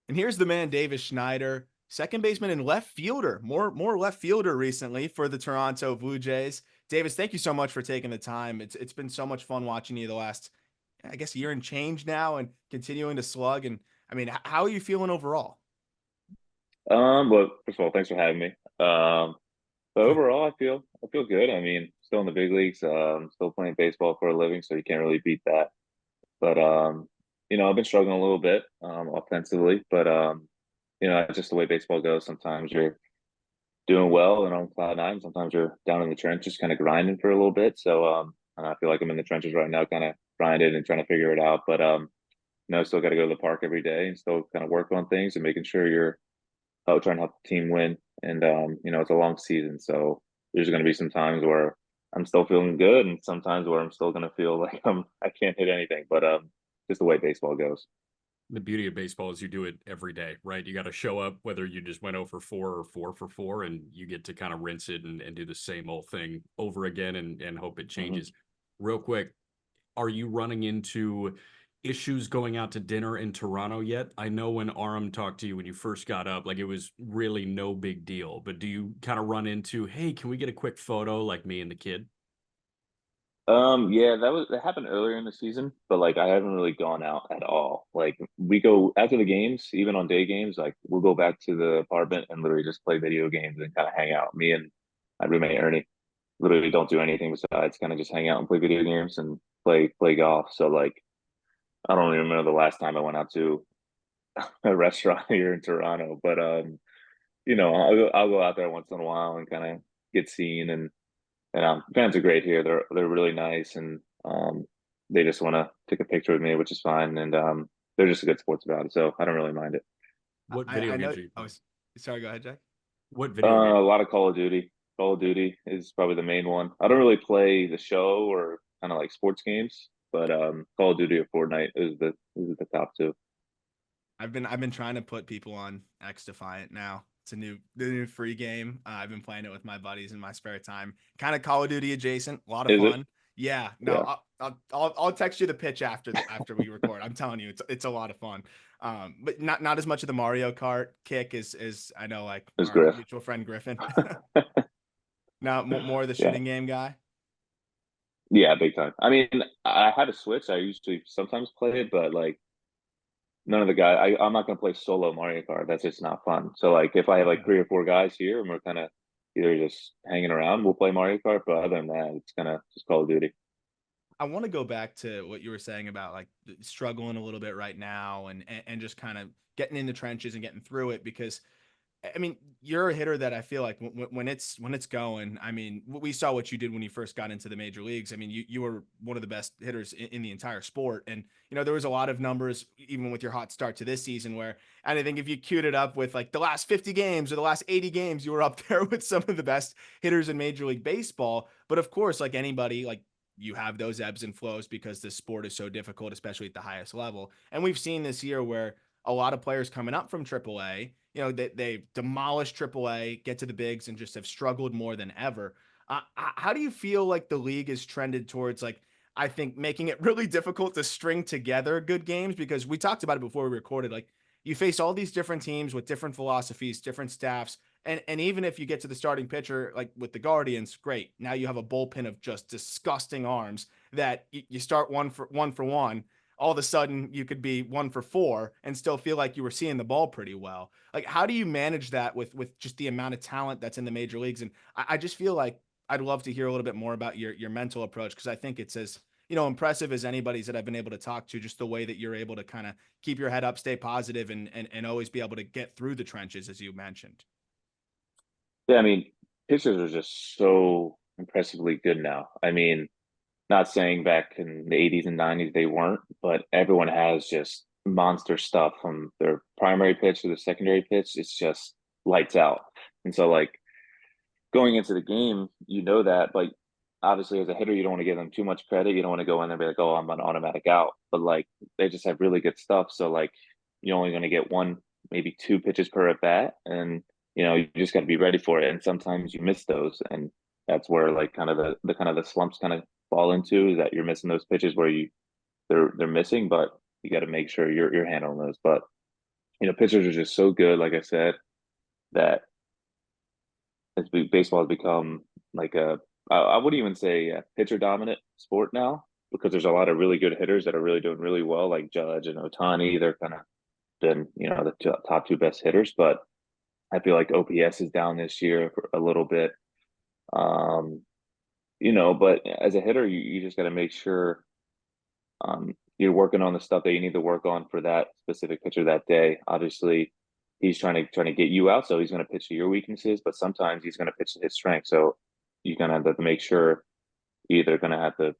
And here's the man, Davis Schneider, second baseman and left fielder, more left fielder recently for the Toronto Blue Jays. Davis, thank you so much for taking the time. It's been so much fun watching you the last, I guess, year and change now, and continuing to slug. And I mean, how are you feeling overall? But first of all, thanks for having me. But overall, I feel good. I mean, still in the big leagues, still playing baseball for a living, so you can't really beat that. But I've been struggling a little bit offensively, but it's just the way baseball goes. Sometimes you're doing well and on cloud nine. Sometimes you're down in the trenches, kind of grinding for a little bit. So and I feel like I'm in the trenches right now, kind of grinding and trying to figure it out. But still got to go to the park every day and still kind of work on things and making sure you're trying to help the team win. And it's a long season, so there's going to be some times where I'm still feeling good, and sometimes where I'm still going to feel like I can't hit anything. But just the way baseball goes. The beauty of baseball is you do it every day, right? You got to show up whether you just went 0 for 4 or 4 for 4, and you get to kind of rinse it and do the same old thing over again and hope it Mm-hmm. changes. Real quick, are you running into issues going out to dinner in Toronto yet? I know when Aram talked to you when you first got up, like it was really no big deal. But do you kind of run into, hey, can we get a quick photo like me and the kid? Yeah, that happened earlier in the season, but like I haven't really gone out at all. Like we go after the games, even on day games, like we'll go back to the apartment and literally just play video games and kind of hang out. Me and my roommate Ernie literally don't do anything besides kind of just hang out and play video games and play golf. So like I don't even remember the last time I went out to a restaurant here in Toronto, but I'll go out there once in a while and kind of get seen and fans are great here. They're really nice, and they just want to take a picture with me, which is fine. And they're just good sports about it, so I don't really mind it. What I video know. games are you Oh, playing? sorry. Go ahead, Jack. What video game? A lot of Call of Duty. Call of Duty is probably the main one. I don't really play the show or kind of like sports games, but Call of Duty or Fortnite is the top two. I've been trying to put people on X Defiant now. It's the new free game. I've been playing it with my buddies in my spare time. Kind of Call of Duty adjacent. A lot of Is it? fun. Yeah. No, Yeah, I'll text you the pitch after we record. I'm telling you, it's a lot of fun. But not as much of the Mario Kart kick as I know, like it's our Griff. mutual friend Griffin. Now more of the Yeah, shooting game guy. yeah, big time. I mean, I have a Switch. I usually sometimes play it, but like none of the guys. I'm not gonna play solo Mario Kart. That's just not fun. So like if I have like Yeah. 3 or 4 guys here and we're kind of either just hanging around, we'll play Mario Kart. But other than that, it's kind of just Call of Duty. I want to go back to what you were saying about like struggling a little bit right now and just kind of getting in the trenches and getting through it because I mean, you're a hitter that I feel like when it's going. I mean, we saw what you did when you first got into the major leagues. I mean, you were one of the best hitters in the entire sport, and there was a lot of numbers even with your hot start to this season where, and I think if you queued it up with like the last 50 games or the last 80 games, you were up there with some of the best hitters in Major League Baseball. But of course, like anybody, like you have those ebbs and flows because the sport is so difficult, especially at the highest level. And we've seen this year where a lot of players coming up from AAA, they demolished AAA, get to the bigs, and just have struggled more than ever. How do you feel like the league is trended towards like I think making it really difficult to string together good games because we talked about it before we recorded. Like you face all these different teams with different philosophies, different staffs, and even if you get to the starting pitcher, like with the Guardians, great. Now you have a bullpen of just disgusting arms that you start one for one. All of a sudden, you could be 1 for 4 and still feel like you were seeing the ball pretty well. Like, how do you manage that with just the amount of talent that's in the major leagues? And I just feel like I'd love to hear a little bit more about your mental approach because I think it's as impressive as anybody's that I've been able to talk to. Just the way that you're able to kind of keep your head up, stay positive, and always be able to get through the trenches, as you mentioned. Yeah, I mean, pitchers are just so impressively good now. I mean, not saying back in the 80s and 90s they weren't, but everyone has just monster stuff from their primary pitch to the secondary pitch. It's just lights out. And so, like, going into the game, you know that, like, obviously as a hitter, you don't want to give them too much credit. You don't want to go in there and be like, oh, I'm an automatic out. But, like, they just have really good stuff. So, like, you're only going to get one, maybe two pitches per at bat. And, you just got to be ready for it. And sometimes you miss those. And that's where, like, kind of the kind of the slumps kind of fall into is that you're missing those pitches where they're missing, but you got to make sure you're handling those. But pitchers are just so good, like I said, that baseball has become like I wouldn't even say a pitcher dominant sport now because there's a lot of really good hitters that are really doing really well, like Judge and Otani. They're kind of been, the top two best hitters, but I feel like OPS is down this year for a little bit. Um, but as a hitter, you just got to make sure you're working on the stuff that you need to work on for that specific pitcher that day. Obviously, he's trying to get you out, so he's going to pitch to your weaknesses, but sometimes he's going to pitch to his strength. So you're going to have to make sure you're either going to have to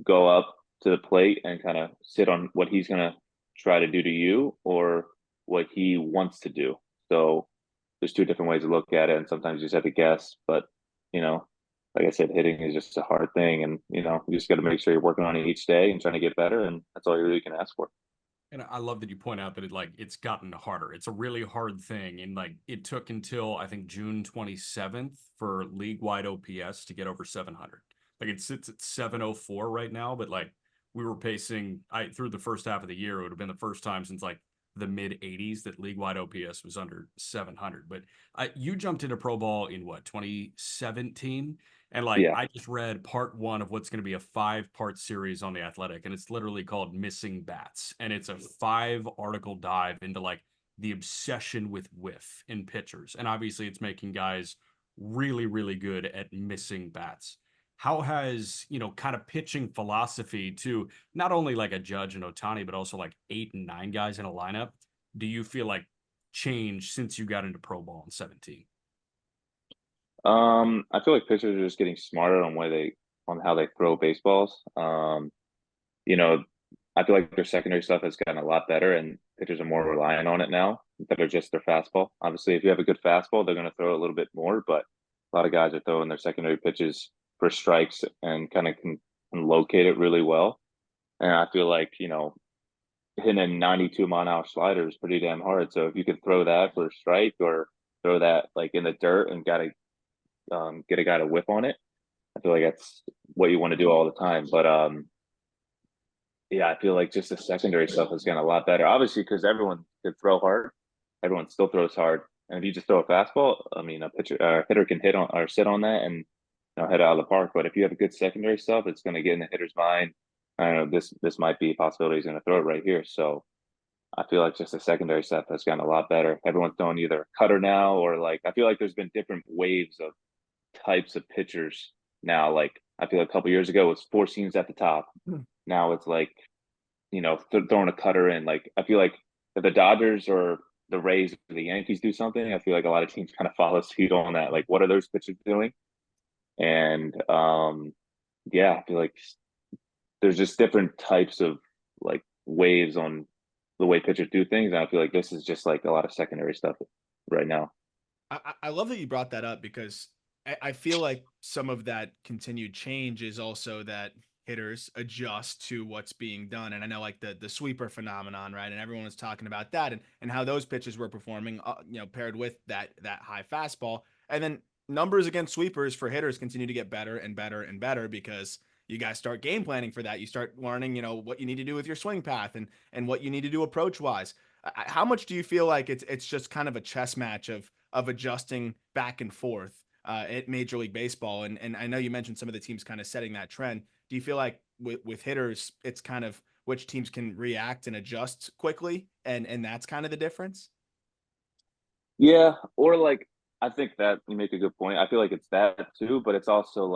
go up to the plate and kind of sit on what he's going to try to do to you or what he wants to do. So there's two different ways to look at it, and sometimes you just have to guess. But you know, like I said, hitting is just a hard thing, and you just got to make sure you're working on it each day and trying to get better, and that's all you really can ask for. And I love that you point out that it's gotten harder. It's a really hard thing. And it took until I think June 27th for league wide OPS to get over 700. Like it sits at 704 right now, but we were pacing through the first half of the year. It would have been the first time since the mid 80s that league wide OPS was under 700. But you jumped into pro ball in what, 2017? And Yeah. I just read part one of what's going to be a 5-part series on The Athletic, and it's literally called Missing Bats. And it's a 5-article dive into the obsession with whiff in pitchers. And obviously it's making guys really, really good at missing bats. How has, kind of pitching philosophy to not only a Judge and Otani, but also 8 and 9 guys in a lineup, do you feel changed since you got into pro ball in 17? I feel like pitchers are just getting smarter on how they throw baseballs. You know, I feel like their secondary stuff has gotten a lot better, and pitchers are more reliant on it now instead of just their fastball. Obviously, if you have a good fastball, they're going to throw a little bit more, but a lot of guys are throwing their secondary pitches for strikes and kind of can locate it really well. And I feel like, hitting a 92-mile-an-hour slider is pretty damn hard. So if you could throw that for a strike or throw that in the dirt and get a guy to whip on it, I feel like that's what you want to do all the time. But yeah, I feel like just the secondary stuff has gotten a lot better. Obviously, because everyone could throw hard, everyone still throws hard. And if you just throw a fastball, I mean, a hitter can hit on or sit on that and hit out of the park. But if you have a good secondary stuff, it's going to get in the hitter's mind. I don't know, this might be a possibility. He's going to throw it right here. So I feel like just the secondary stuff has gotten a lot better. Everyone's throwing either cutter now or I feel like there's been different waves of types of pitchers now. I feel like a couple years ago it was 4 seams at the top. Now it's throwing a cutter in. I feel like if the Dodgers or the Rays or the Yankees do something, I feel like a lot of teams kind of follow suit on that. What are those pitchers doing? And yeah, I feel like there's just different types of waves on the way pitchers do things. And I feel like this is just a lot of secondary stuff right now. I love that you brought that up because I feel like some of that continued change is also that hitters adjust to what's being done. And I know the sweeper phenomenon, right? And everyone was talking about that and how those pitches were performing, paired with that high fastball. And then numbers against sweepers for hitters continue to get better and better and better because you guys start game planning for that. You start learning, what you need to do with your swing path and what you need to do approach wise. How much do you feel like it's just kind of a chess match of adjusting back and forth at Major League Baseball? And I know you mentioned some of the teams kind of setting that trend. Do you feel like with hitters, it's kind of which teams can react and adjust quickly, and that's kind of the difference? Yeah, or I think that you make a good point. I feel like it's that too, but it's also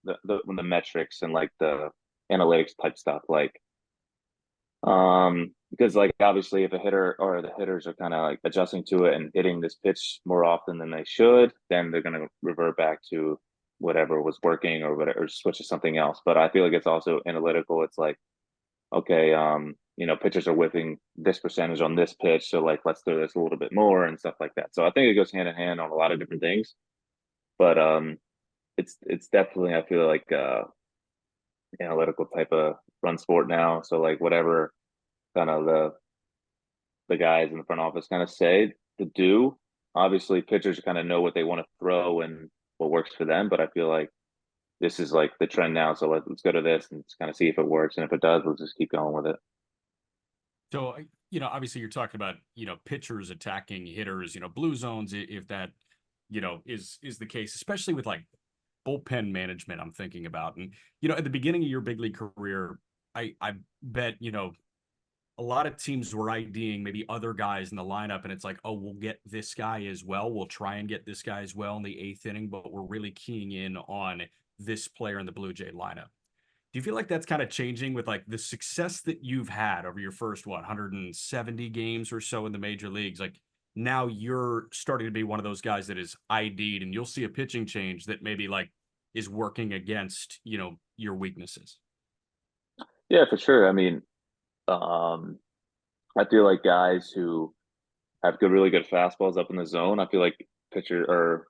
the metrics and the analytics type stuff. Because obviously if a hitter or the hitters are kind of adjusting to it and hitting this pitch more often than they should, then they're going to revert back to whatever was working or whatever, or switch to something else. But I feel like it's also analytical. It's okay, pitchers are whipping this percentage on this pitch, so let's throw this a little bit more and stuff like that. So I think it goes hand in hand on a lot of different things. But it's definitely, I feel like analytical type of run sport now. So whatever kind of the guys in the front office kind of say to do. Obviously, pitchers kind of know what they want to throw and what works for them. But I feel like this is the trend now. So let's go to this and just kind of see if it works. And if it does, we'll just keep going with it. So, obviously you're talking about, pitchers attacking hitters, blue zones, if that, is the case, especially with like bullpen management I'm thinking about. And, at the beginning of your big league career, I bet, a lot of teams were IDing maybe other guys in the lineup, and it's like, oh, we'll get this guy as well. We'll try and get this guy as well in the eighth inning, but we're really keying in on this player in the Blue Jay lineup. Do you feel like that's kind of changing with like the success that you've had over your first 170 games or so in the major leagues? Like now you're starting to be one of those guys that is ID'd, and you'll see a pitching change that maybe like is working against, your weaknesses. Yeah, for sure. I mean, I feel like guys who have really good fastballs up in the zone, I feel like pitcher or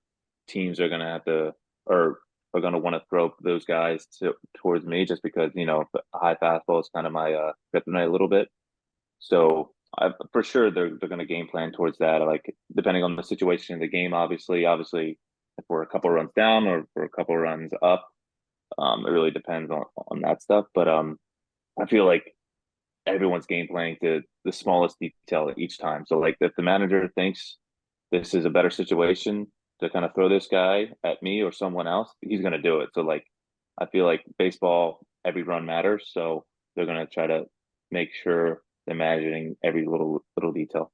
teams are gonna have to or are gonna want to throw those guys towards me just because a high fastball is kind of my kryptonite a little bit. So for sure they're gonna game plan towards that. Like depending on the situation of the game, obviously, if we're a couple runs down or if we're a couple runs up, it really depends on that stuff. But I feel like everyone's game planning to the smallest detail each time. So like if the manager thinks this is a better situation to kind of throw this guy at me or someone else, he's going to do it. So like I feel like baseball, every run matters. So they're going to try to make sure they're imagining every little detail.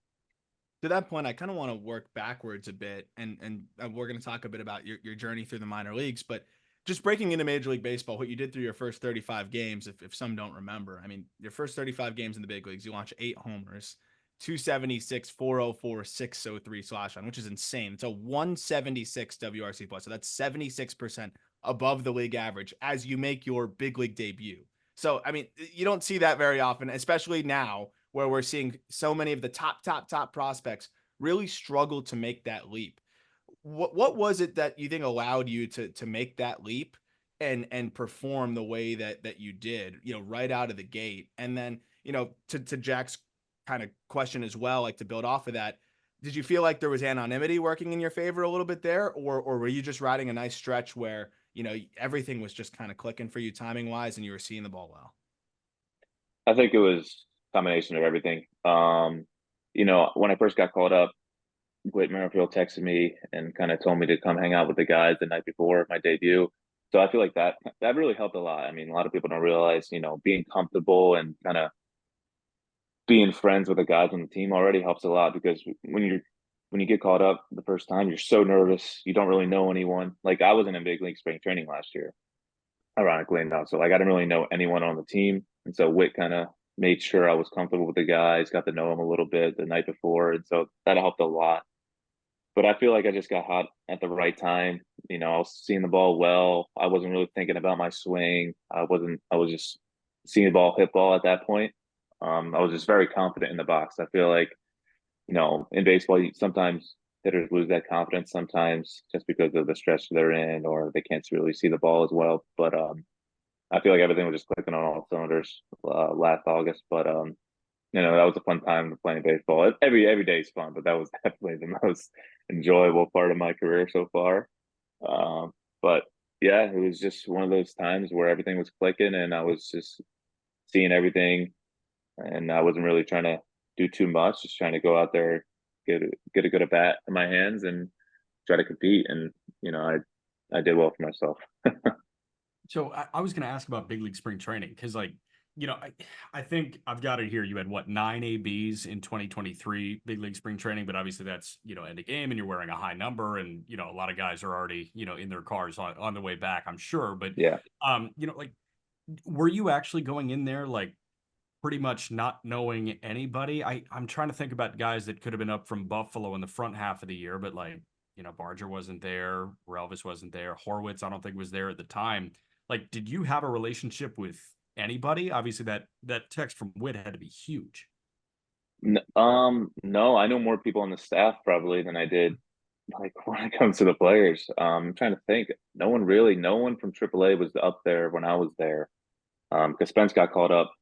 To that point, I kind of want to work backwards a bit, and we're going to talk a bit about your journey through the minor leagues, but just breaking into Major League Baseball, what you did through your first 35 games, if some don't remember. I mean, your first 35 games in the big leagues, you launched 8 homers, 276, 404, 603 slash line, which is insane. It's a 176 WRC plus. So that's 76% above the league average as you make your big league debut. So, I mean, you don't see that very often, especially now where we're seeing so many of the top prospects really struggle to make that leap. What was it that you think allowed you to make that leap and perform the way that you did, right out of the gate? And then, to Jack's kind of question as well, like to build off of that, did you feel like there was anonymity working in your favor a little bit there, or were you just riding a nice stretch where, everything was just kind of clicking for you timing wise and you were seeing the ball well? I think it was a combination of everything. When I first got called up, Whit Merrifield texted me and kind of told me to come hang out with the guys the night before my debut. So I feel like that really helped a lot. I mean, a lot of people don't realize, being comfortable and kind of being friends with the guys on the team already helps a lot because when you get called up the first time, you're so nervous. You don't really know anyone. Like I wasn't in big league spring training last year, ironically enough. So like I didn't really know anyone on the team. And so Whit kind of made sure I was comfortable with the guys, got to know them a little bit the night before. And so that helped a lot. But I feel like I just got hot at the right time. I was seeing the ball well. I wasn't really thinking about my swing. I was just seeing the ball, hit ball at that point. I was just very confident in the box. I feel like, in baseball, sometimes hitters lose that confidence sometimes just because of the stretch they're in or they can't really see the ball as well. But I feel like everything was just clicking on all cylinders last August. But that was a fun time playing baseball. Every day is fun, but that was definitely the most enjoyable part of my career so far. But yeah, it was just one of those times where everything was clicking and I was just seeing everything, and I wasn't really trying to do too much, just trying to go out there, get a good at bat in my hands, and try to compete. And I did well for myself. So I was going to ask about big league spring training because, like, I think I've got it here. You had what, 9 ABs in 2023 big league spring training, but obviously that's end of game, and you're wearing a high number, and a lot of guys are already in their cars on the way back, I'm sure. But Yeah. like, were you actually going in there like pretty much not knowing anybody? I'm trying to think about guys that could have been up from Buffalo in the front half of the year, but like Barger wasn't there, Relvis wasn't there, Horwitz I don't think was there at the time. Like, did you have a relationship with anybody? Obviously, that text from Witt had to be huge. No, I know more people on the staff probably than I did like when it comes to the players. I'm trying to think. No one from AAA was up there when I was there. Because Spence got called up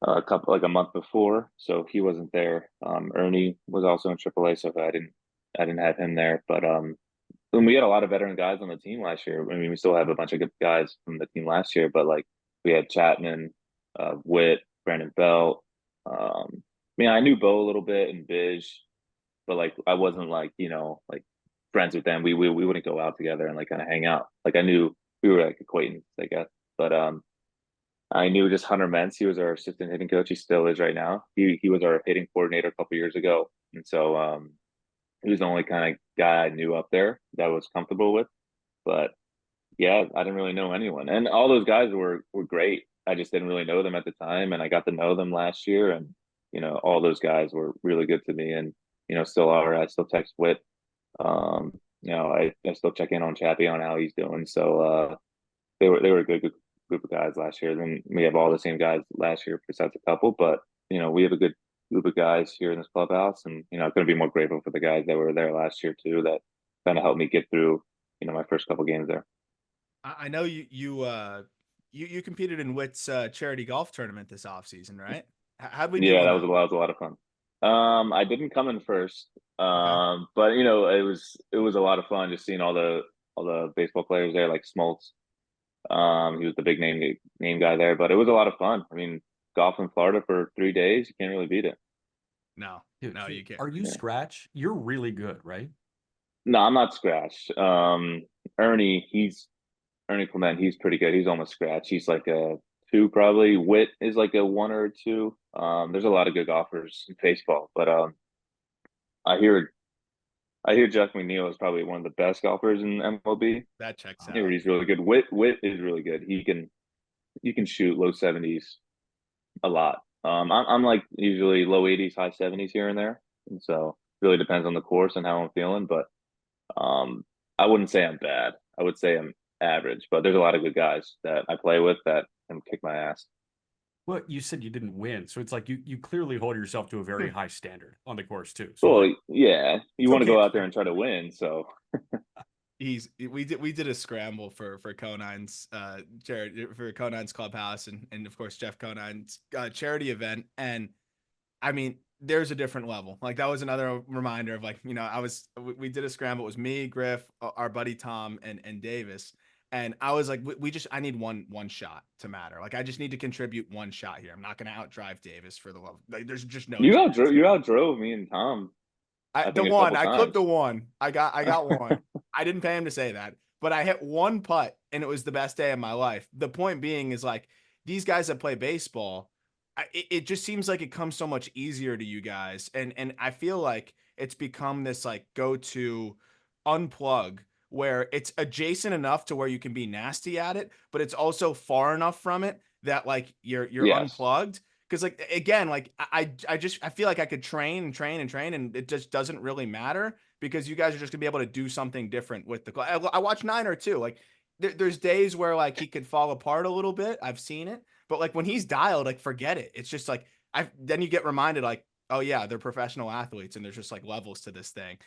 a month before, so he wasn't there. Ernie was also in AAA, so I didn't have him there. But and we had a lot of veteran guys on the team last year. I mean, we still have a bunch of good guys from the team last year, but like we had Chapman, Witt, Brandon Belt, I mean, I knew Bo a little bit and Bish, but like I wasn't like, like friends with them. We wouldn't go out together and like kind of hang out. Like I knew we were like acquaintances, I guess. But I knew just Hunter Mentz. He was our assistant hitting coach. He still is right now. He was our hitting coordinator a couple years ago, and so he was the only kind of guy I knew up there that I was comfortable with. But yeah, I didn't really know anyone, and all those guys were great. I just didn't really know them at the time, and I got to know them last year, and all those guys were really good to me, and still are. I still text Whit. Um, I still check in on Chappie on how he's doing. So they were a good group of guys last year. Then we have all the same guys last year besides a couple, but we have a good group of guys here in this clubhouse, and I'm going to be more grateful for the guys that were there last year too. That kind of helped me get through my first couple games there. I know you competed in Witt's charity golf tournament this offseason, right? How'd we do Yeah, on that that? was a lot of fun. I didn't come in first, Okay. but it was a lot of fun just seeing all the baseball players there, like Smoltz. He was the big name guy there, but it was a lot of fun. I mean, golf in Florida for 3 days, you can't really beat it. No, Dude, no, you can't. are you Yeah. scratch? You're really good, right? No, I'm not scratch. Ernie Clement. He's pretty good. He's almost scratch. He's like a two probably. Witt is like a one or a two. There's a lot of good golfers in baseball, but I hear I hear Jeff McNeil is probably one of the best golfers in MLB. That checks I hear out. he's really good. Witt is really good. He can shoot low 70s a lot. I'm like usually low 80s, high 70s here and there, and so really depends on the course and how I'm feeling. But um, I wouldn't say I'm bad. I would say I'm average. But there's a lot of good guys that I play with that can kick my ass. Well, you said you didn't win, so it's like you clearly hold yourself to a very high standard on the course too. So like, Well, yeah, you So want to go can't out there and try to win. So we did a scramble for Conine's charity for Conine's clubhouse and of course Jeff Conine's charity event. And I mean, there's a different level. Like that was another reminder of like, we did a scramble. It was me, Griff, our buddy Tom, and Davis. And I was like, I need one shot to matter. Like I just need to contribute one shot here. I'm not going to outdrive Davis for the love. Like there's just no chance. you outdrove me and Tom. I The think a one couple I clipped the times. one. I got one. I didn't pay him to say that, but I hit one putt and it was the best day of my life. The point being is like these guys that play baseball, it just seems like it comes so much easier to you guys, and I feel like it's become this like go-to unplug where it's adjacent enough to where you can be nasty at it, but it's also far enough from it that like you're Yes. unplugged. Because like again, like I feel like I could train and train and train, and it just doesn't really matter because you guys are just gonna be able to do something different with the club. I watch Niner too. Like there's days where like he could fall apart a little bit. I've seen it, but like when he's dialed, like forget it. It's just like then you get reminded like, oh yeah, they're professional athletes, and there's just like levels to this thing.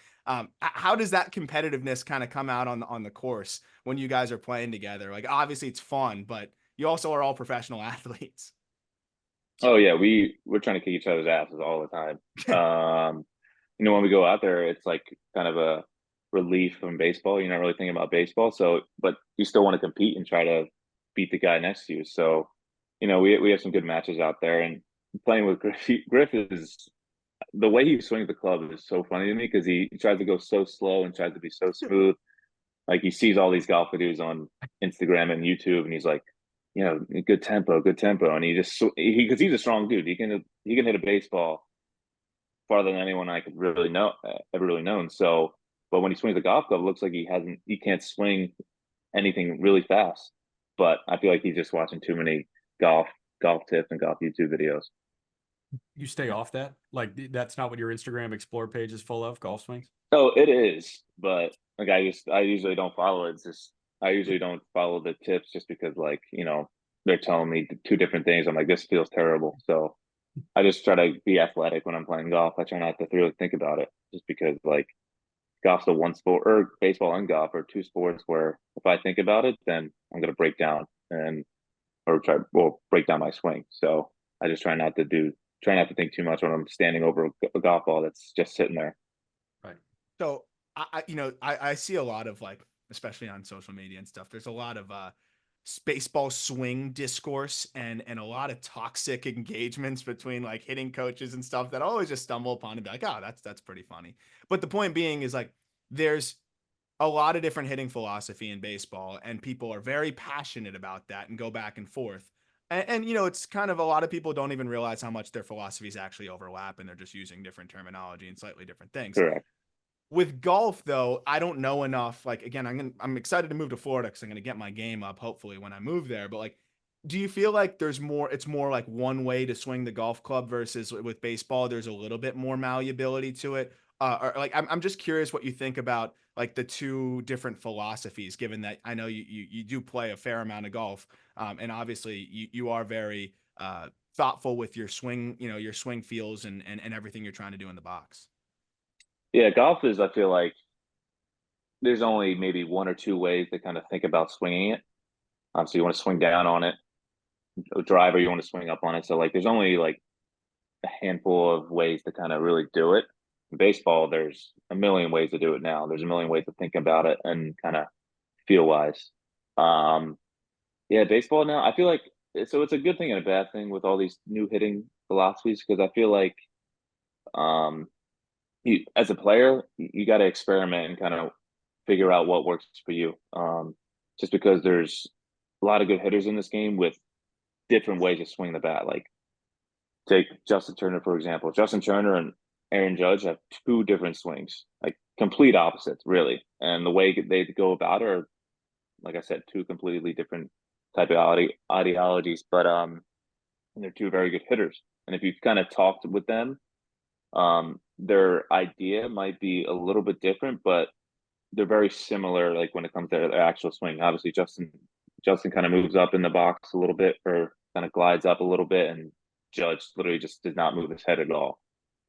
How does that competitiveness kind of come out on the course when you guys are playing together? Like obviously it's fun, but you also are all professional athletes. Oh yeah, we're trying to kick each other's asses all the time. When we go out there, it's like kind of a relief from baseball. You're not really thinking about baseball, so but you still want to compete and try to beat the guy next to you. So, we have some good matches out there, and playing with Griff is the way he swings the club is so funny to me because he tries to go so slow and tries to be so smooth. Like he sees all these golf videos on Instagram and YouTube, and he's like, good tempo, and because he's a strong dude, he can hit a baseball farther than anyone I could really know ever really known. So, but when he swings a golf club, it looks like he can't swing anything really fast. But I feel like he's just watching too many golf tips and golf YouTube videos. you stay off that. Like that's not what your Instagram Explore page is full of, golf swings. Oh, it is, but like I usually don't follow it. It's just I usually don't follow the tips just because like they're telling me two different things. I'm like, this feels terrible. So I just try to be athletic when I'm playing golf. I try not to really think about it just because like golf's the one sport, or baseball and golf are two sports where if I think about it, then I'm gonna break down and break down my swing. So I just try not to think too much when I'm standing over a golf ball that's just sitting there. Right. So I see a lot of like, especially on social media and stuff. There's a lot of baseball swing discourse and a lot of toxic engagements between like hitting coaches and stuff that I always just stumble upon and be like, oh, that's pretty funny. But the point being is like there's a lot of different hitting philosophy in baseball, and people are very passionate about that and go back and forth. And you know, it's kind of a lot of people don't even realize how much their philosophies actually overlap, and they're just using different terminology and slightly different things. Correct. With golf, though, I don't know enough. Like again, I'm excited to move to Florida because I'm gonna get my game up hopefully when I move there. But like, do you feel like there's more? It's more like one way to swing the golf club versus with baseball. There's a little bit more malleability to it. Or like, I'm just curious what you think about like the two different philosophies. Given that I know you do play a fair amount of golf, and obviously you are very thoughtful with your swing. You know your swing feels and everything you're trying to do in the box. Yeah, golf is, I feel like there's only maybe one or two ways to kind of think about swinging it. So you want to swing down on it, a driver, you want to swing up on it. So like there's only like a handful of ways to kind of really do it. In baseball, there's a million ways to do it now. There's a million ways to think about it and kind of feel wise. Um, yeah, baseball now, I feel like so it's a good thing and a bad thing with all these new hitting philosophies because I feel like um you as a player, you got to experiment and kind of figure out what works for you. Just because there's a lot of good hitters in this game with different ways to swing the bat. Like take Justin Turner for example. Justin Turner and Aaron Judge have two different swings, like complete opposites, really. And the way they go about it are, like I said, two completely different type of ideologies. But they're two very good hitters. And if you've kind of talked with them, their idea might be a little bit different, but they're very similar. Like when it comes to their actual swing, obviously Justin kind of moves up in the box a little bit, or kind of glides up a little bit, and Judge literally just does not move his head at all.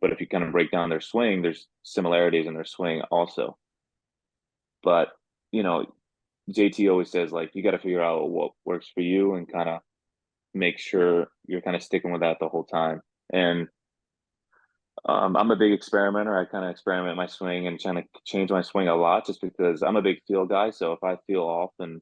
But if you kind of break down their swing, there's similarities in their swing also. But you know, JT always says like you got to figure out what works for you and kind of make sure you're kind of sticking with that the whole time. And I'm a big experimenter. I kind of experiment my swing and trying to change my swing a lot just because I'm a big feel guy. So if I feel off and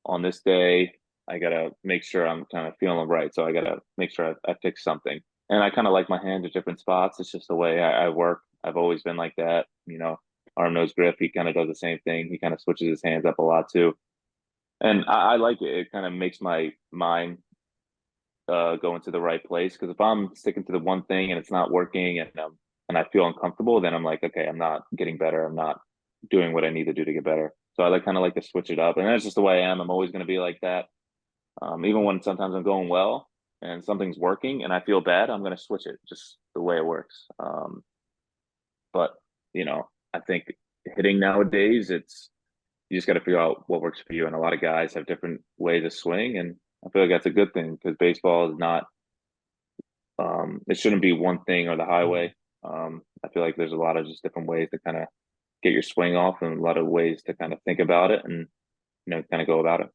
on this day, I gotta make sure I'm kind of feeling right. So I gotta make sure I fix something. And I kind of like my hands at different spots. It's just the way I work. I've always been like that. You know, arm nose grip. He kind of does the same thing. He kind of switches his hands up a lot too, and I like it. It kind of makes my mind go into the right place. Because if I'm sticking to the one thing and it's not working, and I feel uncomfortable, then I'm like, okay, I'm not getting better. I'm not doing what I need to do to get better. So I like kind of like to switch it up, and that's just the way I am. I'm always going to be like that. Even when sometimes I'm going well and something's working and I feel bad, I'm going to switch it just the way it works. But you know, I think hitting nowadays, it's you just got to figure out what works for you. And a lot of guys have different ways of swing, and I feel like that's a good thing because baseball is not. It shouldn't be one thing or the highway. I feel like there's a lot of just different ways to kind of get your swing off, and a lot of ways to kind of think about it and kind of go about it.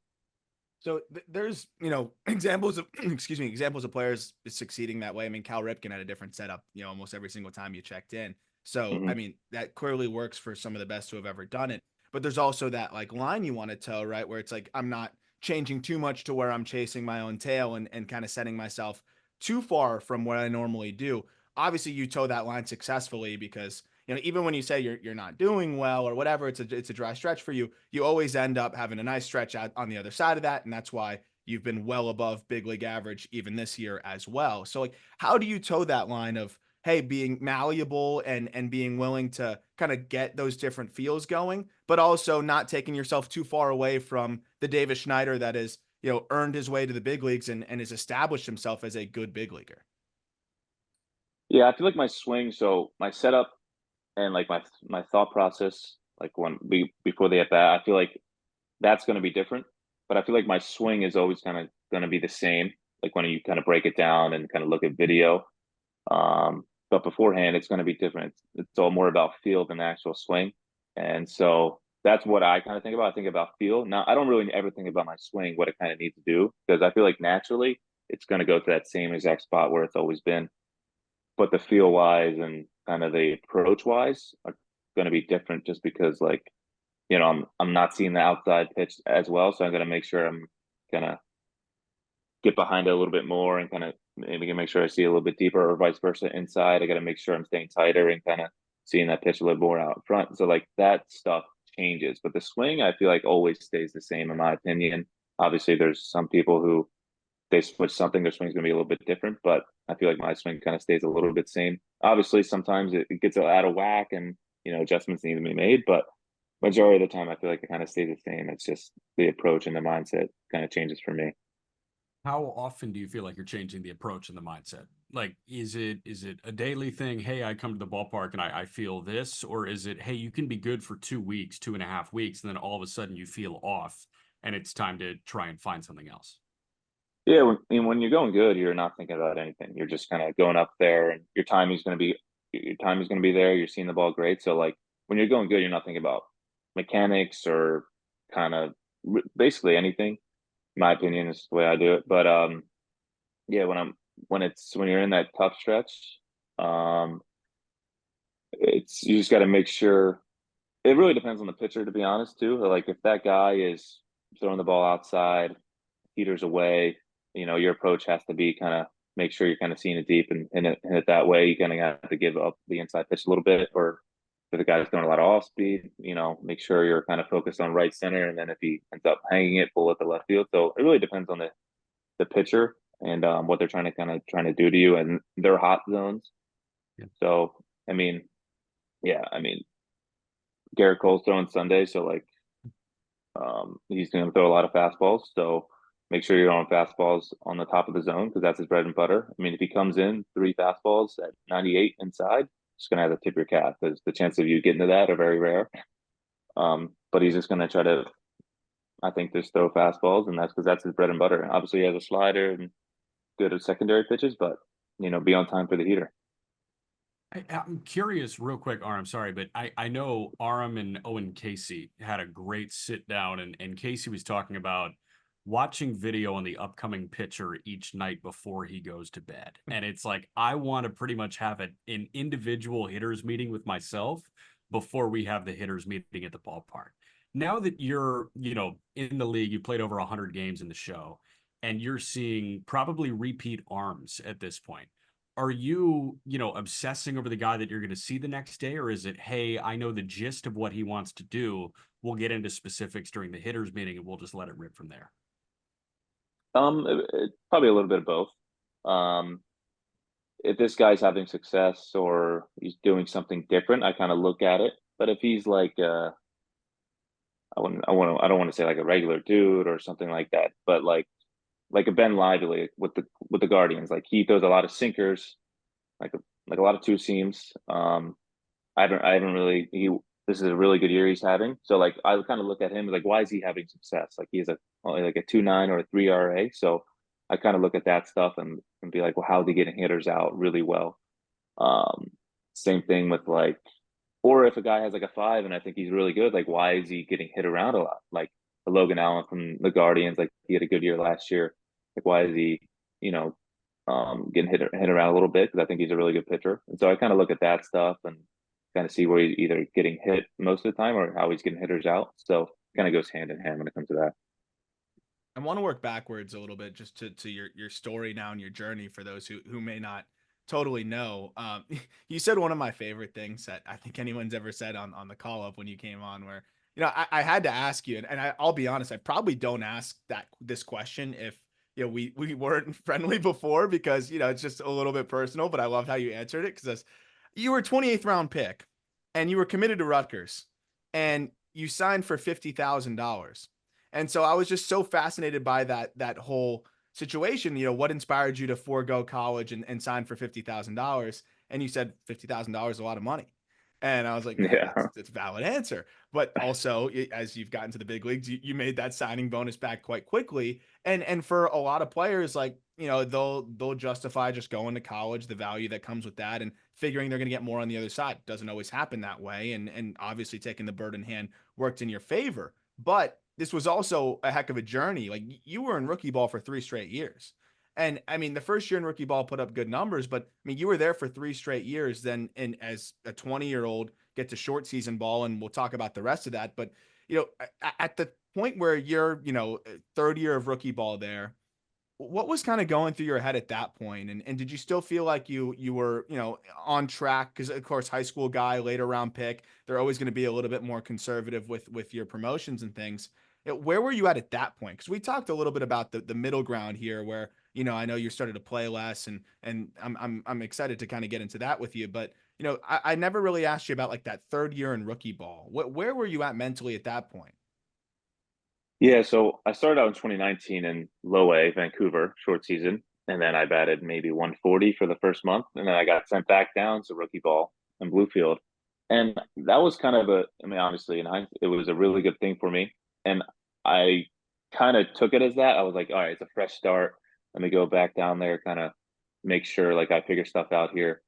So there's, you know, examples of, excuse me, examples of players succeeding that way. I mean, Cal Ripken had a different setup, you know, almost every single time you checked in. So, I Mm-hmm. mean, that clearly works for some of the best who have ever done it. But there's also that like line you want to toe, right? Where it's like, I'm not changing too much to where I'm chasing my own tail and kind of setting myself too far from what I normally do. Obviously, you toe that line successfully because, you know, even when you say you're not doing well or whatever, it's a dry stretch for you. You always end up having a nice stretch out on the other side of that, and that's why you've been well above big league average even this year as well. So like, how do you toe that line of hey being malleable and being willing to kind of get those different feels going, but also not taking yourself too far away from the Davis Schneider that is earned his way to the big leagues and has established himself as a good big leaguer? Yeah, I feel like my swing, so my setup and like my thought process, like when we before the at bat, I feel like that's going to be different. But I feel like my swing is always kind of going to be the same. Like when you kind of break it down and kind of look at video. But beforehand, it's going to be different. It's all more about feel than actual swing. And so that's what I kind of think about. I think about feel. Now, I don't really ever think about my swing, what it kind of needs to do, because I feel like naturally it's going to go to that same exact spot where it's always been. But the feel wise and kind of the approach wise are going to be different just because, like, I'm not seeing the outside pitch as well. So I'm going to make sure I'm kind of get behind it a little bit more and kind of maybe make sure I see a little bit deeper, or vice versa inside. I got to make sure I'm staying tighter and kind of seeing that pitch a little more out front. So like that stuff changes, but the swing I feel like always stays the same in my opinion. Obviously, there's some people who they switch something, their swing's gonna be a little bit different, but I feel like my swing kind of stays a little bit same. Obviously, sometimes it gets out of whack and adjustments need to be made, but majority of the time I feel like it kind of stays the same. It's just the approach and the mindset kind of changes for me. How often do you feel like you're changing the approach and the mindset? Like, is it a daily thing? Hey, I come to the ballpark and I feel this, or is it, hey, you can be good for 2 weeks, 2.5 weeks, and then all of a sudden you feel off and it's time to try and find something else? Yeah, when you're going good, you're not thinking about anything. You're just kind of going up there, and your time is going to be there. You're seeing the ball great. So like when you're going good, you're not thinking about mechanics or kind of basically anything. In my opinion is the way I do it. But yeah, when you're in that tough stretch, um, it's you just got to make sure. It really depends on the pitcher, to be honest, too. Like if that guy is throwing the ball outside, heaters away, your approach has to be kind of make sure you're kind of seeing it deep and hit it that way. You kind of have to give up the inside pitch a little bit, or if the guy's throwing a lot of off speed, make sure you're kind of focused on right center. And then if he ends up hanging it, pull it to left field. So it really depends on the pitcher and what they're trying to do to you and their hot zones. Yeah. So I mean, yeah, Garrett Cole's throwing Sunday, so like he's going to throw a lot of fastballs. So make sure you're on fastballs on the top of the zone because that's his bread and butter. I mean, if he comes in 3 fastballs at 98 inside, just going to have to tip your cap because the chances of you getting to that are very rare. But he's just going to try to, I think, just throw fastballs, and that's because that's his bread and butter. Obviously, he has a slider and good at secondary pitches, but be on time for the heater. I'm curious, real quick, Aram. Sorry, but I know Aram and Owen Casey had a great sit down, and Casey was talking about watching video on the upcoming pitcher each night before he goes to bed. And it's like, I want to pretty much have an individual hitters meeting with myself before we have the hitters meeting at the ballpark. Now that you're, in the league, you played over 100 games in the show, and you're seeing probably repeat arms at this point. Are you, obsessing over the guy that you're going to see the next day? Or is it, hey, I know the gist of what he wants to do. We'll get into specifics during the hitters meeting and we'll just let it rip from there? Probably a little bit of both. If this guy's having success or he's doing something different, I kind of look at it. But if he's like, I don't want to say like a regular dude or something like that, but like a Ben Lively with the Guardians, like he throws a lot of sinkers, like a lot of two seams. I haven't really this is a really good year he's having. So like I kind of look at him like, why is he having success? Like he has only like a 2.9 or a 3 RA. So I kind of look at that stuff and be like, well, how are they getting hitters out really well? Same thing with like, or if a guy has like a 5 and I think he's really good, like why is he getting hit around a lot? Like Logan Allen from the Guardians, like he had a good year last year. Like why is he, getting hit around a little bit? Because I think he's a really good pitcher. And so I kind of look at that stuff and kind of see where he's either getting hit most of the time or how he's getting hitters out. So it kind of goes hand in hand when it comes to that. I want to work backwards a little bit just to your story now and your journey for those who may not totally know. You said one of my favorite things that I think anyone's ever said on the call up when you came on, where I had to ask you, and I'll be honest, I probably don't ask this question if we weren't friendly before because it's just a little bit personal, but I loved how you answered it because you were 28th round pick and you were committed to Rutgers and you signed for $50,000. And so I was just so fascinated by that whole situation. What inspired you to forego college and sign for $50,000? And you said $50,000 is a lot of money. And I was like, Yeah. that's a valid answer. But also, as you've gotten to the big leagues, you made that signing bonus back quite quickly. And for a lot of players, like, they'll justify just going to college, the value that comes with that, and figuring they're going to get more on the other side. Doesn't always happen that way. And obviously taking the bird in hand worked in your favor. But this was also a heck of a journey. Like you were in rookie ball for 3 straight years. And I mean, the first year in rookie ball put up good numbers, but I mean, you were there for 3 straight years. Then, as a 20-year-old, get to short season ball, and we'll talk about the rest of that. But at the point where you're, third year of rookie ball there, what was kind of going through your head at that point? And did you still feel like you were, on track? Because of course, high school guy, later round pick, they're always going to be a little bit more conservative with your promotions and things. Where were you at that point? Because we talked a little bit about the middle ground here, where I know you started to play less, and I'm excited to kind of get into that with you. But I never really asked you about like that third year in rookie ball. Where were you at mentally at that point? Yeah, so I started out in 2019 in low A, Vancouver, short season, and then I batted maybe 140 for the first month, and then I got sent back down to rookie ball in Bluefield, and that was kind of I mean, honestly, it was a really good thing for me, and I kind of took it as that. I was like, all right, it's a fresh start. Let me go back down there, kind of make sure like I figure stuff out here,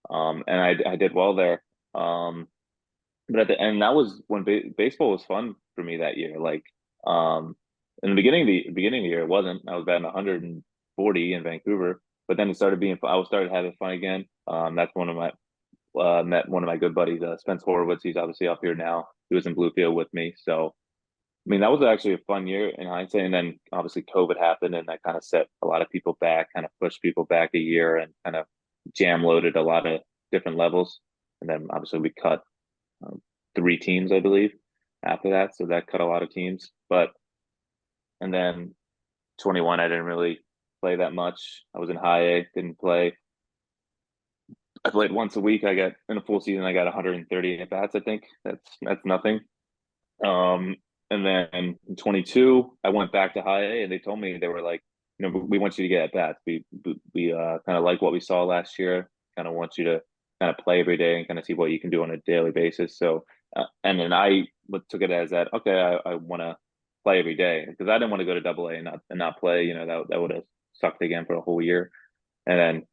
and I did well there. But at the end, that was when baseball was fun for me that year. Like, in the beginning of the year, it wasn't. I was batting 140 in Vancouver, but then it started being. I started having fun again. That's one of my met one of my good buddies, Spence Horowitz. He's obviously up here now. He was in Bluefield with me, so I mean that was actually a fun year in hindsight. And then obviously COVID happened, and that kind of set a lot of people back, kind of pushed people back a year, and kind of jam loaded a lot of different levels. And then obviously we cut 3 teams, I believe, after that. So that cut a lot of teams. But and then 21, I didn't really play that much. I was in high A, didn't play. I played once a week. I got in a full season. I got 130 at bats. I think that's nothing. Um, and then in 22, I went back to high A, and they told me they were like, we want you to get at bats. We kind of like what we saw last year. Kind of want you to kind of play every day and kind of see what you can do on a daily basis. So, and then I took it as that. Okay, I want to play every day because I didn't want to go to Double A and not play. That would have sucked again for a whole year. And then,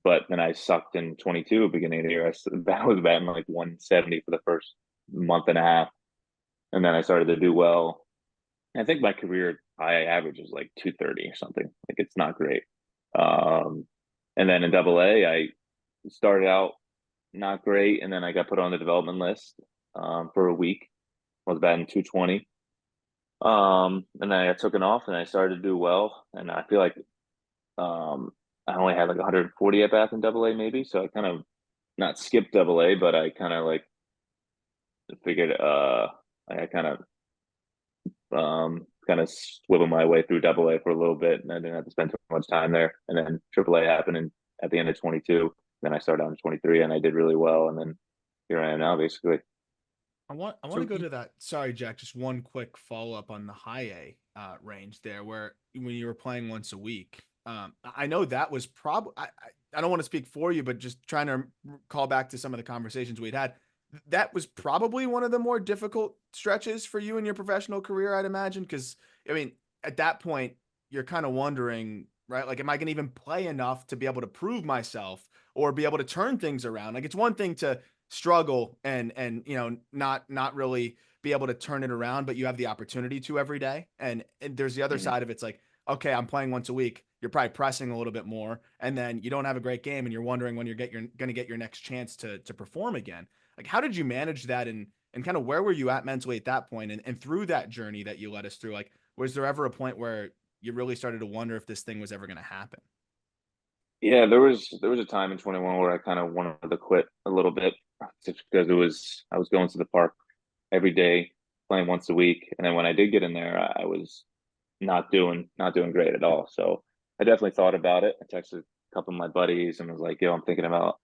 but then I sucked in 22 beginning of the year. That was batting like 170 for the first month and a half, and then I started to do well. I think my career high average is like 230 or something. Like it's not great. Um, and then in Double A, I started out not great, and then I got put on the development list for a week. I was batting 220. And then I got taken off, and I started to do well. And I feel like I only had like 140 at bats in Double A, maybe. So I kind of not skipped Double A, but I kind of like figured I kind of swivel my way through Double A for a little bit, and I didn't have to spend too much time there. And then Triple A happened at the end of 22. Then I started out in 23, and I did really well. And then here I am now, basically. I want to So go to that. Sorry, Jack. Just one quick follow up on the high A range there, where when you were playing once a week. I know that was probably. I don't want to speak for you, but just trying to call back to some of the conversations we'd had. That was probably one of the more difficult stretches for you in your professional career, I'd imagine. Because I mean, at that point, you're kind of wondering, right? Like, am I going to even play enough to be able to prove myself or be able to turn things around? Like, it's one thing to struggle and not really be able to turn it around, but you have the opportunity to every day. And there's the other Mhm. side of it's like, okay, I'm playing once a week. You're probably pressing a little bit more, and then you don't have a great game, and you're wondering when you're going to get your next chance to perform again. Like, how did you manage that, and kind of where were you at mentally at that point, and through that journey that you led us through? Like, was there ever a point where you really started to wonder if this thing was ever going to happen? Yeah, there was a time in 21 where I kind of wanted to quit a little bit just because I was going to the park every day, playing once a week, and then when I did get in there, I was not doing great at all. So I definitely thought about it. I texted a couple of my buddies and was like, "Yo, I'm thinking about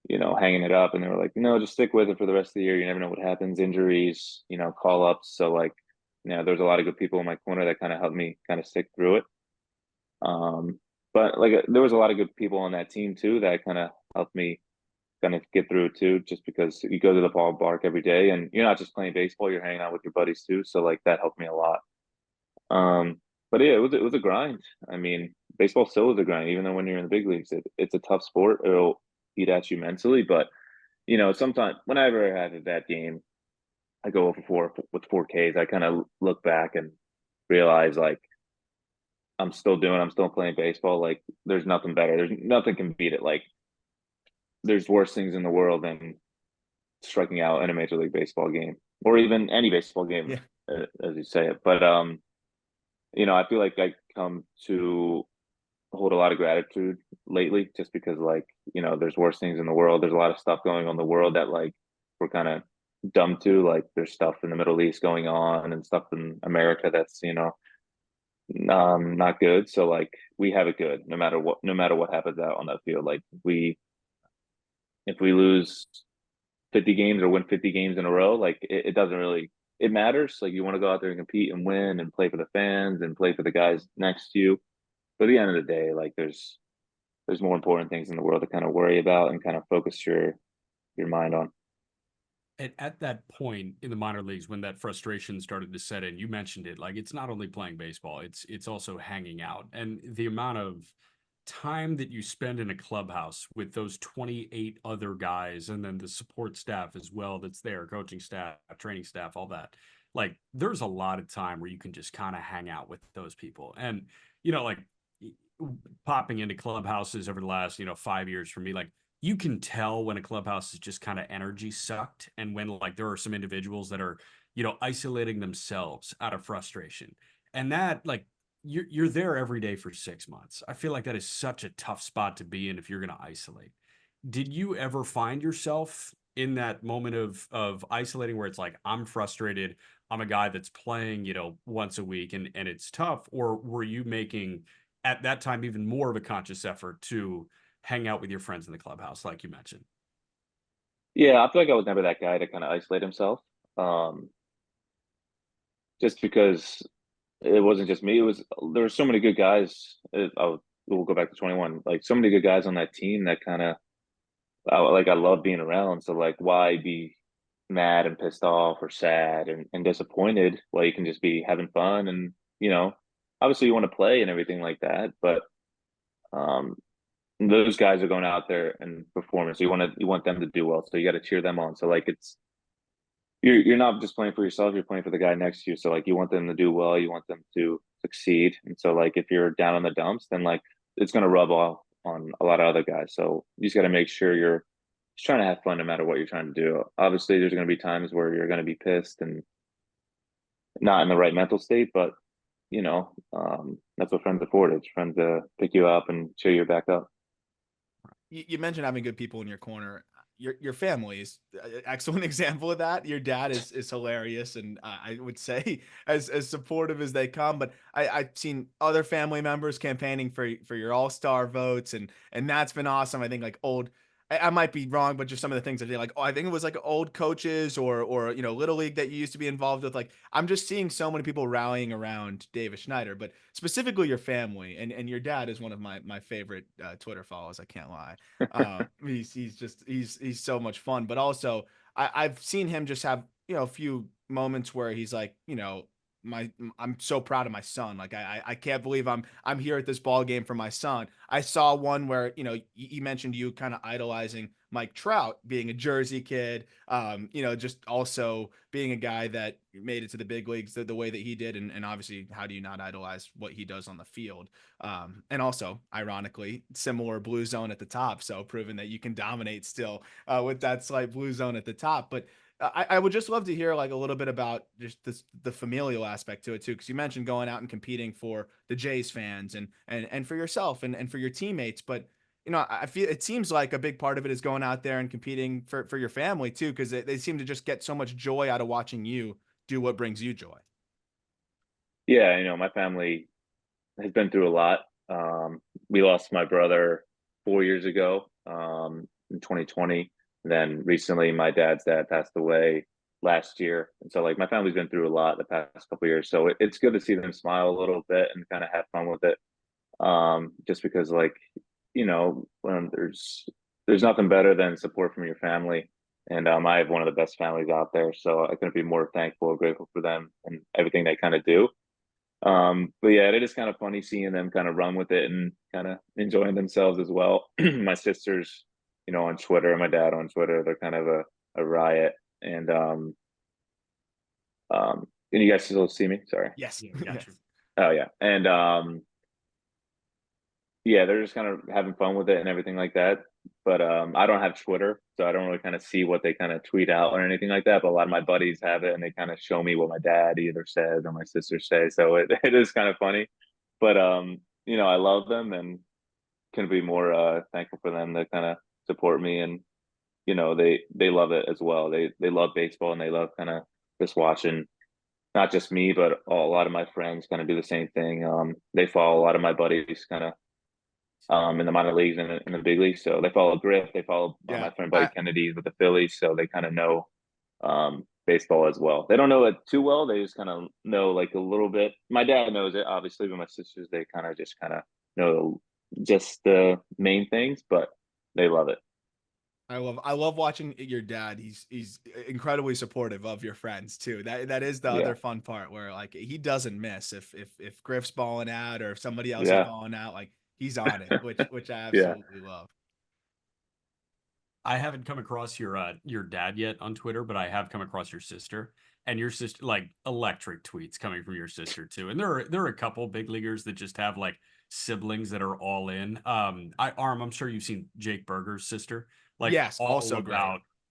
hanging it up," and they were like, "No, just stick with it for the rest of the year. You never know what happens, injuries, call ups." So like, there's a lot of good people in my corner that kind of helped me kind of stick through it. Um, but like there was a lot of good people on that team too that kind of helped me kind of get through it too, just because you go to the ballpark every day and you're not just playing baseball, you're hanging out with your buddies too. So like that helped me a lot. Um, but yeah, it was a grind. I mean, baseball still is a grind, even though when you're in the big leagues, it's a tough sport. It'll eat at you mentally, but sometimes whenever I have a bad game, I go over four with 4 Ks. I kind of look back and realize like I'm still playing baseball. Like there's nothing better. There's nothing can beat it. Like there's worse things in the world than striking out in a Major League Baseball game or even any baseball game, Yeah. as you say it. But I feel like I come to hold a lot of gratitude lately, just because like there's worse things in the world. There's a lot of stuff going on in the world that like we're kind of dumb to. Like there's stuff in the Middle East going on and stuff in America that's not good. So like we have it good no matter what happens out on that field. Like if we lose 50 games or win 50 games in a row, like it doesn't really it matters. Like you want to go out there and compete and win and play for the fans and play for the guys next to you. But at the end of the day, like there's more important things in the world to kind of worry about and kind of focus your mind on. At that point in the minor leagues, when that frustration started to set in, you mentioned it. Like it's not only playing baseball; it's also hanging out, and the amount of time that you spend in a clubhouse with those 28 other guys, and then the support staff as well that's there, coaching staff, training staff, all that. Like there's a lot of time where you can just kind of hang out with those people, and like popping into clubhouses over the last 5 years for me, like you can tell when a clubhouse is just kind of energy sucked, and when like there are some individuals that are isolating themselves out of frustration, and that like you're there every day for 6 months. I feel like that is such a tough spot to be in if you're going to isolate. Did you ever find yourself in that moment of isolating where it's like, I'm frustrated, I'm a guy that's playing once a week, and it's tough? Or were you making at that time even more of a conscious effort to hang out with your friends in the clubhouse like you mentioned? Yeah, I feel like I was never that guy to kind of isolate himself. Um, just because it wasn't just me. It was there were so many good guys. We'll go back to 21. Like so many good guys on that team that kind of I love being around. So like, why be mad and pissed off or sad and disappointed? Well, you can just be having fun and obviously you want to play and everything like that. But um, those guys are going out there and performing. So you want them to do well. So you got to cheer them on. So like you're not just playing for yourself, you're playing for the guy next to you. So like you want them to do well, you want them to succeed. And so like if you're down in the dumps, then like it's gonna rub off on a lot of other guys. So you just gotta make sure you're just trying to have fun no matter what you're trying to do. Obviously there's gonna be times where you're gonna be pissed and not in the right mental state, but that's what friends are for. It's friends to pick you up and cheer you back up. You mentioned having good people in your corner. Your family is an excellent example of that. Your dad is hilarious, and I would say as supportive as they come. But I've seen other family members campaigning for your all-star votes, and that's been awesome. I think like old. I might be wrong, but just some of the things that they like. Oh, I think it was like old coaches or little league that you used to be involved with. Like I'm just seeing so many people rallying around Davis Schneider, but specifically your family and your dad is one of my favorite Twitter follows. I can't lie. He's so much fun, but also I've seen him just have a few moments where he's like my I'm so proud of my son. Like I can't believe I'm here at this ball game for my son. I saw one where you mentioned you kind of idolizing Mike Trout being a Jersey kid, just also being a guy that made it to the big leagues the way that he did, and obviously how do you not idolize what he does on the field? And also, ironically, similar blue zone at the top. So proving that you can dominate still with that slight blue zone at the top. But I would just love to hear like a little bit about just the familial aspect to it too, because you mentioned going out and competing for the Jays fans and for yourself and for your teammates. But I feel it seems like a big part of it is going out there and competing for your family too, because they seem to just get so much joy out of watching you do what brings you joy. Yeah, my family has been through a lot. We lost my brother 4 years ago, in 2020. And then recently, my dad's dad passed away last year, and so like my family's been through a lot the past couple of years. So it's good to see them smile a little bit and kind of have fun with it. Just because like when there's nothing better than support from your family, and I have one of the best families out there, so I couldn't be more thankful and grateful for them and everything they kind of do. But yeah, it is kind of funny seeing them kind of run with it and kind of enjoying themselves as well. My sisters, on Twitter, and my dad on Twitter, they're kind of a riot. And you guys still see me? Sorry. Yes. Yeah, we got Yes. you. Oh yeah. And yeah, they're just kind of having fun with it and everything like that. but I don't have Twitter, so I don't really kind of see what they kind of tweet out or anything like that. But a lot of my buddies have it, and they kind of show me what my dad either says or my sister says. So it is kind of funny. But I love them and can be more thankful for them to kind of support me, and they love it as well. They love baseball, and they love kind of just watching not just me, but a lot of my friends kind of do the same thing. They follow a lot of my buddies kind of in the minor leagues and in the big leagues. So they follow Griff, they follow Yeah. my friend Buddy Kennedy with the Phillies, so they kind of know baseball as well. They don't know it too well. They just kind of know like a little bit. My dad knows it, obviously, but my sisters, they kind of know just the main things, but they love it. I love watching your dad. He's incredibly supportive of your friends too. That is the Yeah, other fun part where like he doesn't miss if Griff's balling out or if somebody else is yeah, balling out, like he's on it, which I yeah. absolutely love. I haven't come across your dad yet on Twitter, but I have come across your sister. And your sister, like, electric tweets coming from your sister too. And there are a couple big leaguers that just have like siblings that are all in. I'm sure you've seen Jake Berger's sister, like Yes, also great.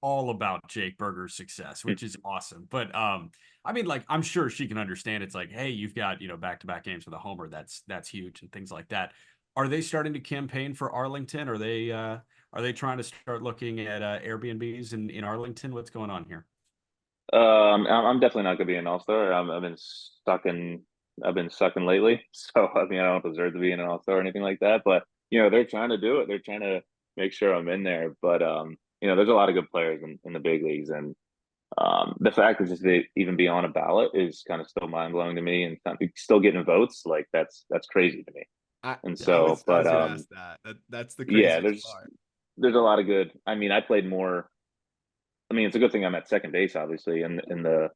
all about Jake Berger's success, which is awesome. But I mean, like, I'm sure she can understand. It's like, hey, you've got, back-to-back games with a homer. That's huge and things like that. Are they starting to campaign for Arlington? Are they trying to start looking at Airbnbs in Arlington? What's going on here? I'm definitely not gonna be an all-star. I've been sucking lately. So I mean, I don't deserve to be in an all-star or anything like that. But they're trying to do it. They're trying to make sure I'm in there. But there's a lot of good players in the big leagues, and the fact that just they even be on a ballot is kind of still mind blowing to me, and kind of still getting votes. Like that's crazy to me. I And I so, was I but was gonna ask that. That's the yeah, craziest part. there's a lot of good. I mean, I played more. I mean, it's a good thing I'm at second base, obviously, in the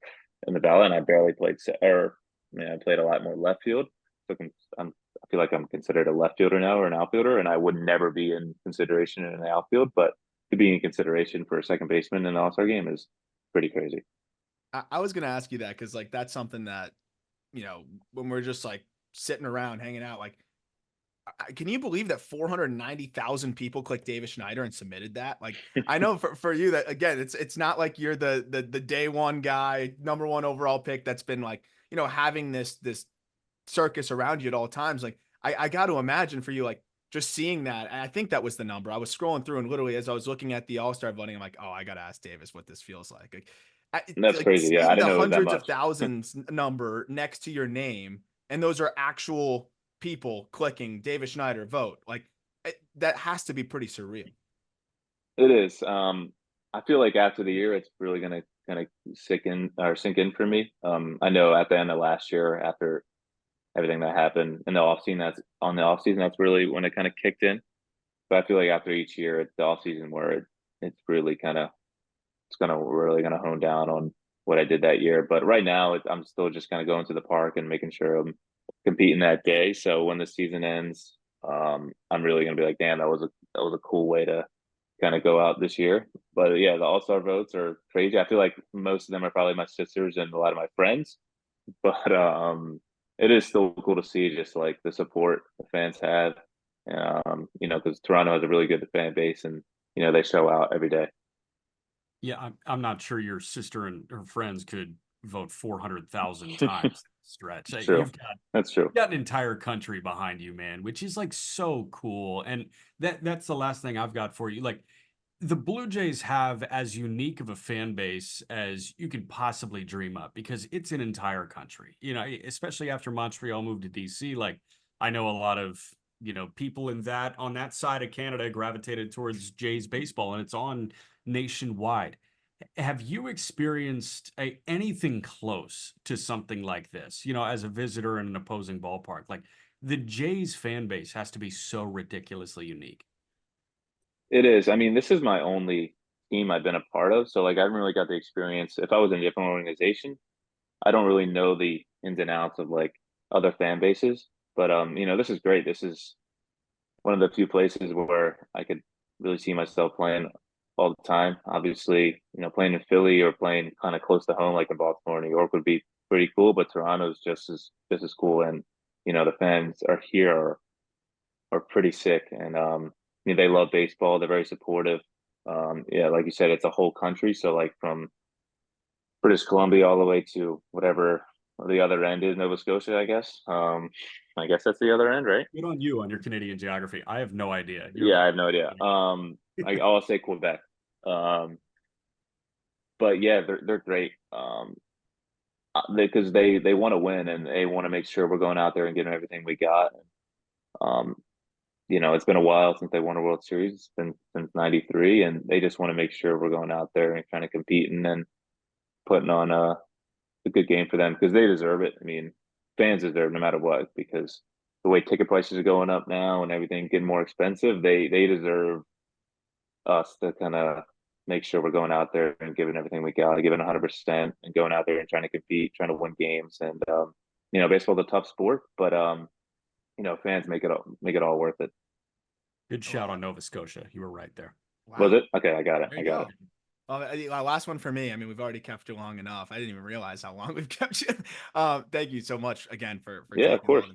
ballot, and I barely played. I mean, I played a lot more left field. So I feel like I'm considered a left fielder now or an outfielder, and I would never be in consideration in an outfield. But to be in consideration for a second baseman in the All Star game is pretty crazy. I was gonna ask you that because like that's something that when we're just like sitting around hanging out, like can you believe that 490,000 people clicked Davis Schneider and submitted that? Like, I know for you that again, it's not like you're the day one guy, number one overall pick that's been like, having this circus around you at all times. Like, I got to imagine for you, like just seeing that. And I think that was the number. I was scrolling through and literally as I was looking at the All-Star voting, I'm like, oh, I got to ask Davis what this feels like. And that's Like crazy. Yeah, I seeing didn't the know it was that hundreds of much. thousands number next to your name, and those are actual people clicking Davis Schneider vote. Like that has to be pretty surreal. It is. I feel like after the year, it's really gonna kind of sink in for me. I know at the end of last year, after everything that happened in the offseason, that's really when it kind of kicked in. But I feel like after each year, it's the offseason where it's really kind of it's gonna really gonna hone down on what I did that year. But right now, I'm still just kind of going to the park and making sure I'm competing that day. So when the season ends, I'm really gonna be like, damn, that was a cool way to kind of go out this year. But yeah, the All Star votes are crazy. I feel like most of them are probably my sisters and a lot of my friends. But it is still cool to see just like the support the fans have. Because Toronto has a really good fan base, and they show out every day. Yeah, I'm not sure your sister and her friends could vote 400,000 times stretch. True, that's true. You've got an entire country behind you, man, which is like so cool. And that's the last thing I've got for you. Like the Blue Jays have as unique of a fan base as you could possibly dream up because it's an entire country. Especially after Montreal moved to DC, like I know a lot of, people on that side of Canada gravitated towards Jays baseball and it's on nationwide. Have you experienced anything close to something like this, as a visitor in an opposing ballpark? Like the Jays fan base has to be so ridiculously unique. It is. I mean, this is my only team I've been a part of, so like I haven't really got the experience. If I was in a different organization, I don't really know the ins and outs of like other fan bases. But this is great. This is one of the few places where I could really see myself playing all the time. Obviously, playing in Philly or playing kind of close to home, like in Baltimore, New York, would be pretty cool. But Toronto's just as cool, and the fans are here are pretty sick. And mean, they love baseball. They're very supportive. Yeah, like you said, it's a whole country. So like from British Columbia all the way to whatever the other end is, Nova Scotia, I guess. I guess that's the other end, right? Good on you on your Canadian geography. I have no idea. Yeah, I have no idea. I'll say Quebec. Um, but yeah, they're great. Because they want to win and they want to make sure we're going out there and getting everything we got. Um, it's been a while since they won a World Series. It's been since '93, and they just want to make sure we're going out there and trying to compete and then putting on a good game for them because they deserve it. I mean, fans deserve it no matter what because the way ticket prices are going up now and everything getting more expensive, they deserve us to kind of make sure we're going out there and giving everything we got, giving 100% and going out there and trying to compete, trying to win games. And, baseball's a tough sport, but, fans make it all worth it. Good shout on Nova Scotia. You were right there. Wow. Was it? Okay. I got it. There you go. Last one for me. I mean, we've already kept you long enough. I didn't even realize how long we've kept you. Thank you so much again for Yeah, taking of course. all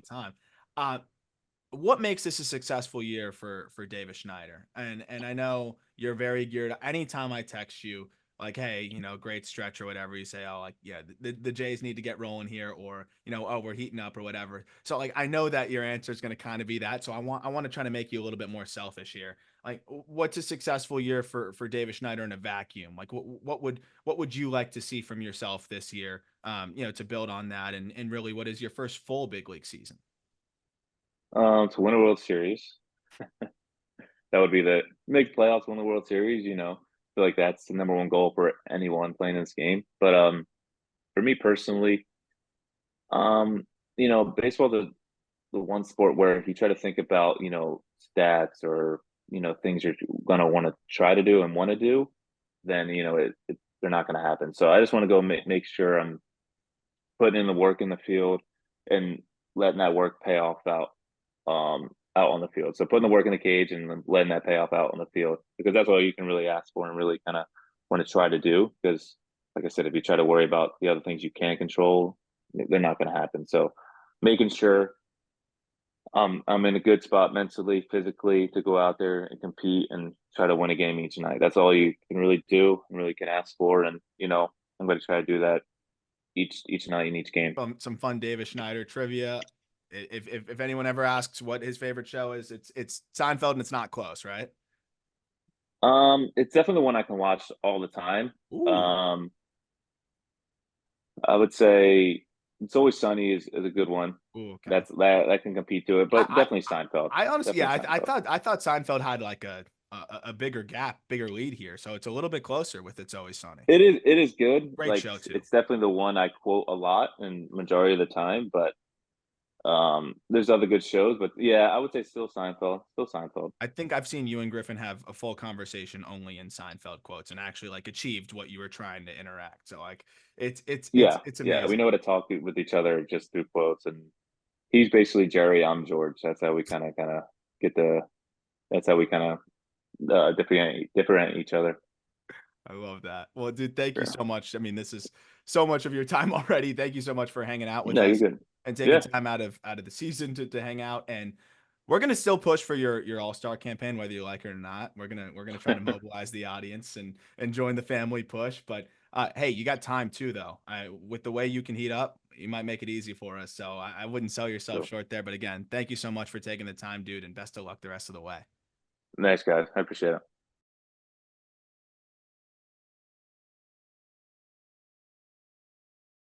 the time. What makes this a successful year for Davis Schneider? And I know you're very geared. Anytime I text you like, hey, great stretch or whatever, you say, oh, like, yeah, the Jays need to get rolling here, or oh, we're heating up or whatever. So like, I know that your answer is going to kind of be that. So I want to try to make you a little bit more selfish here. Like, what's a successful year for Davis Schneider in a vacuum? Like, what would you like to see from yourself this year? To build on that, and really, what is your first full big league season? To win a World Series, that would be the make playoffs, win the World Series. I feel like that's the number one goal for anyone playing this game. But for me personally, baseball the one sport where if you try to think about stats or things you're gonna want to try to do and want to do, then they're not going to happen. So I just want to go make sure I'm putting in the work in the field and letting that work pay off out on the field. So putting the work in the cage and then letting that pay off out on the field because that's all you can really ask for and really kind of want to try to do. Because like I said, if you try to worry about the other things you can't control, they're not going to happen. So making sure I'm in a good spot mentally, physically to go out there and compete and try to win a game each night. That's all you can really do and really can ask for. And I'm going to try to do that each night in each game. Some fun Davis Schneider trivia. If anyone ever asks what his favorite show is, it's Seinfeld, and it's not close, right? It's definitely one I can watch all the time. Ooh. I would say It's Always Sunny is a good one. Ooh, okay. That can compete to it, but definitely Seinfeld. I honestly, definitely yeah, Seinfeld. I thought Seinfeld had like a bigger gap, bigger lead here, so it's a little bit closer with It's Always Sunny. It is good. Great Like show too. it's definitely the one I quote a lot and majority of the time, but there's other good shows, but yeah, I would say still Seinfeld. Still Seinfeld. I think I've seen you and Griffin have a full conversation only in Seinfeld quotes and actually like achieved what you were trying to interact. So like it's Yeah, amazing. yeah. We know how to talk with each other just through quotes, and he's basically Jerry, I'm George. That's how we kind of get the. That's how we kind of differentiate each other. I love that. Well, dude, thank you Sure. so much. I mean, this is so much of your time already. Thank you so much for hanging out with No, you're us good. and taking Yeah. time out of the season to hang out. And we're gonna still push for your All-Star campaign, whether you like it or not. We're gonna try to mobilize the audience and join the family push. But hey, you got time too, though. With the way you can heat up, you might make it easy for us. So I wouldn't sell yourself So, short there. But again, thank you so much for taking the time, dude, and best of luck the rest of the way. nice guys. I appreciate it.